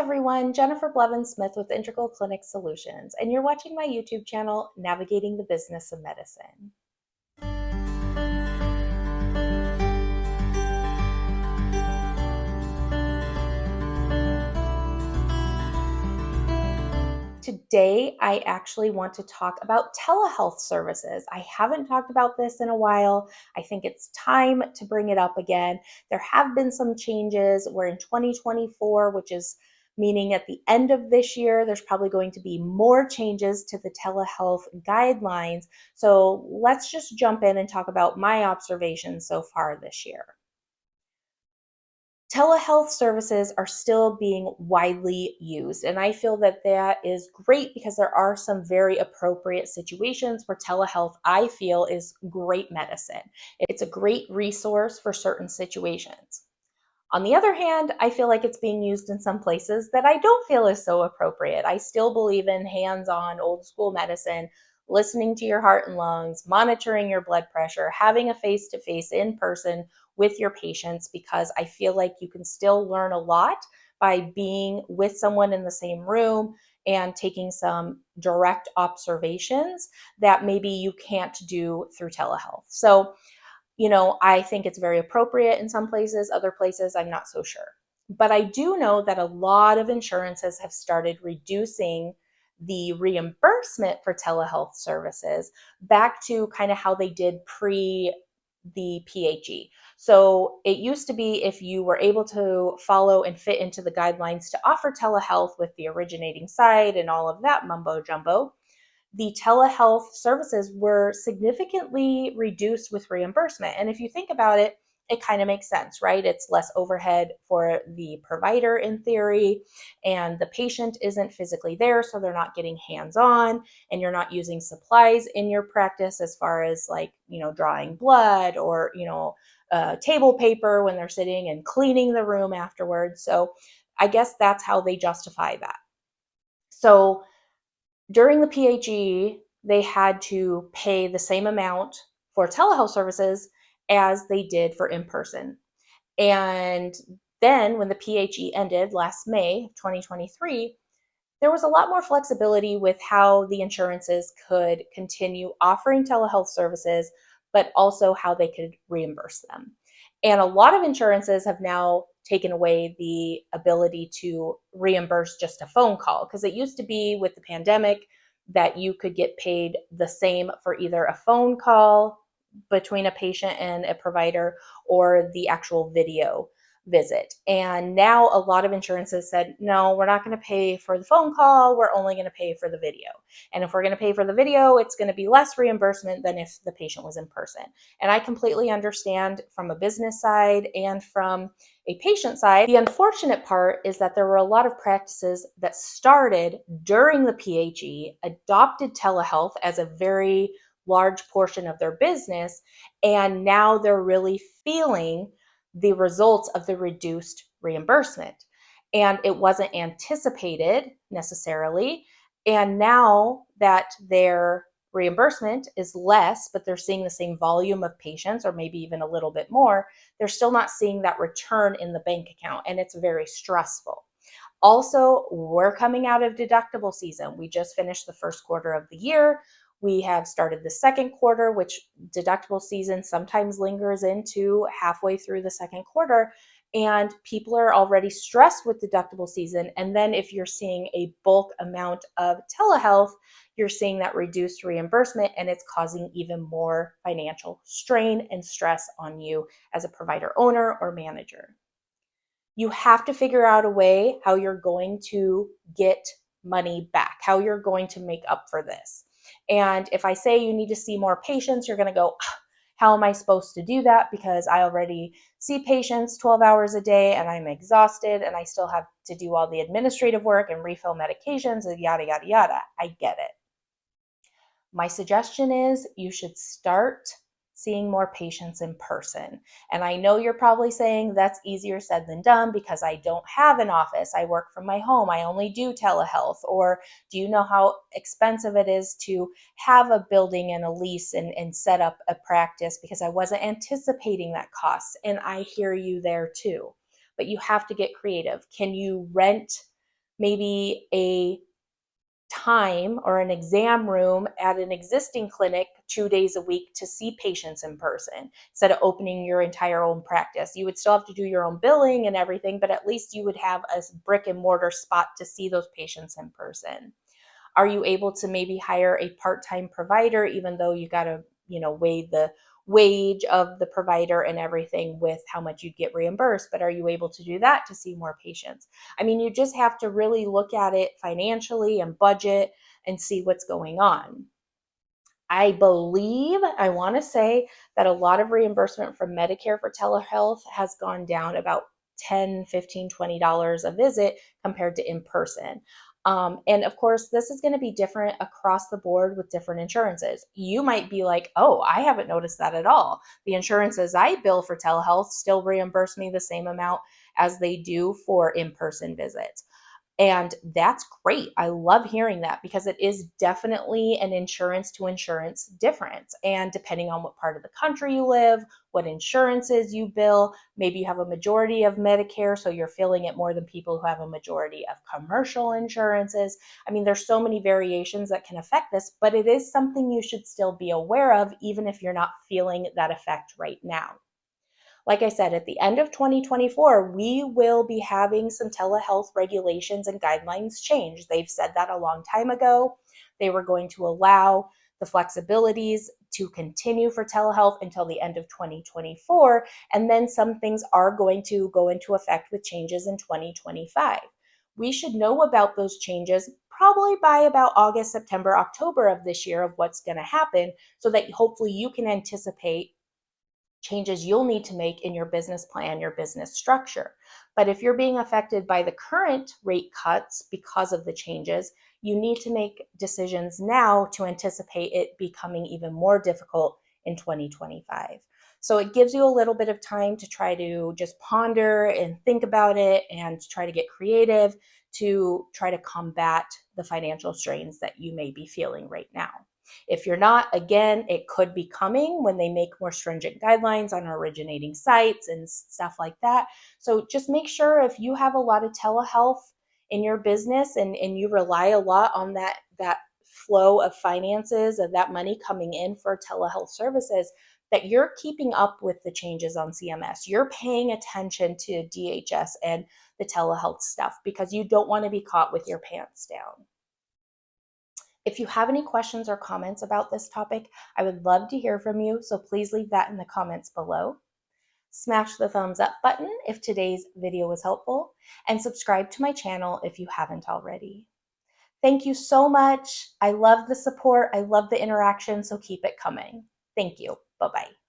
everyone, Jennifer Blevins-Smith with Integral Clinic Solutions, and you're watching my YouTube channel, Navigating the Business of Medicine. Today, I actually want to talk about telehealth services. I haven't talked about this in a while. I think it's time to bring it up again. There have been some changes. We're in 2024, which is meaning at the end of this year, there's probably going to be more changes to the telehealth guidelines. So let's just jump in and talk about my observations so far this year. Telehealth services are still being widely used, and I feel that that is great because there are some very appropriate situations where telehealth, I feel, is great medicine. It's a great resource for certain situations. On the other hand, I feel like it's being used in some places that I don't feel is so appropriate. I still believe in hands-on old school medicine, listening to your heart and lungs, monitoring your blood pressure, having a face-to-face in person with your patients, because I feel like you can still learn a lot by being with someone in the same room and taking some direct observations that maybe you can't do through telehealth. So I think it's very appropriate in some places, other places, I'm not so sure. But I do know that a lot of insurances have started reducing the reimbursement for telehealth services back to kind of how they did pre the PHE. So it used to be if you were able to follow and fit into the guidelines to offer telehealth with the originating site and all of that mumbo jumbo, the telehealth services were significantly reduced with reimbursement. And if you think about it, it kind of makes sense, right? It's less overhead for the provider in theory, and the patient isn't physically there, so they're not getting hands-on, and you're not using supplies in your practice as far as drawing blood or, table paper when they're sitting and cleaning the room afterwards. So I guess that's how they justify that. So during the PHE, they had to pay the same amount for telehealth services as they did for in-person. And then when the PHE ended last May of 2023, there was a lot more flexibility with how the insurances could continue offering telehealth services, but also how they could reimburse them. And a lot of insurances have now taken away the ability to reimburse just a phone call, because it used to be with the pandemic that you could get paid the same for either a phone call between a patient and a provider or the actual video visit. And now a lot of insurances said, no, we're not going to pay for the phone call. We're only going to pay for the video. And if we're going to pay for the video, it's going to be less reimbursement than if the patient was in person. And I completely understand from a business side and from a patient side. The unfortunate part is that there were a lot of practices that started during the PHE, adopted telehealth as a very large portion of their business, and now they're really feeling the results of the reduced reimbursement. And it wasn't anticipated necessarily. And now that their reimbursement is less, but they're seeing the same volume of patients, or maybe even a little bit more, they're still not seeing that return in the bank account, and it's very stressful. Also, we're coming out of deductible season. We just finished the first quarter of the year. We have started the second quarter, which deductible season sometimes lingers into halfway through the second quarter. And people are already stressed with deductible season. And then if you're seeing a bulk amount of telehealth, you're seeing that reduced reimbursement, and it's causing even more financial strain and stress on you as a provider owner or manager. You have to figure out a way how you're going to get money back, how you're going to make up for this. And if I say you need to see more patients, you're going to go, how am I supposed to do that? Because I already see patients 12 hours a day and I'm exhausted and I still have to do all the administrative work and refill medications and yada, yada, yada. I get it. My suggestion is you should start seeing more patients in person. And I know you're probably saying that's easier said than done because I don't have an office. I work from my home. I only do telehealth. Or do you know how expensive it is to have a building and a lease and set up a practice, because I wasn't anticipating that cost. And I hear you there too. But you have to get creative. Can you rent maybe a time or an exam room at an existing clinic 2 days a week to see patients in person instead of opening your entire own practice. You would still have to do your own billing and everything, but at least you would have a brick and mortar spot to see those patients in person. Are you able to maybe hire a part-time provider, even though you got to, weigh the wage of the provider and everything with how much you'd get reimbursed, but are you able to do that to see more patients? I mean, you just have to really look at it financially and budget and see what's going on. I want to say that a lot of reimbursement from Medicare for telehealth has gone down about 10, 15, $20 a visit compared to in person. And of course, this is going to be different across the board with different insurances. You might be like, oh, I haven't noticed that at all. The insurances I bill for telehealth still reimburse me the same amount as they do for in person visits. And that's great. I love hearing that because it is definitely an insurance to insurance difference. And depending on what part of the country you live, what insurances you bill, maybe you have a majority of Medicare, so you're feeling it more than people who have a majority of commercial insurances. I mean, there's so many variations that can affect this, but it is something you should still be aware of, even if you're not feeling that effect right now. Like I said, at the end of 2024, we will be having some telehealth regulations and guidelines change. They've said that a long time ago. They were going to allow the flexibilities to continue for telehealth until the end of 2024. And then some things are going to go into effect with changes in 2025. We should know about those changes probably by about August, September, October of this year of what's going to happen so that hopefully you can anticipate changes you'll need to make in your business plan, your business structure. But if you're being affected by the current rate cuts because of the changes, you need to make decisions now to anticipate it becoming even more difficult in 2025. So it gives you a little bit of time to try to just ponder and think about it and try to get creative to try to combat the financial strains that you may be feeling right now. If you're not, again, it could be coming when they make more stringent guidelines on originating sites and stuff like that. So just make sure if you have a lot of telehealth in your business and you rely a lot on that flow of finances, of that money coming in for telehealth services, that you're keeping up with the changes on CMS. You're paying attention to DHS and the telehealth stuff because you don't want to be caught with your pants down. If you have any questions or comments about this topic, I would love to hear from you, so please leave that in the comments below. Smash the thumbs up button if today's video was helpful, and subscribe to my channel if you haven't already. Thank you so much. I love the support. I love the interaction, so keep it coming. Thank you. Bye-bye.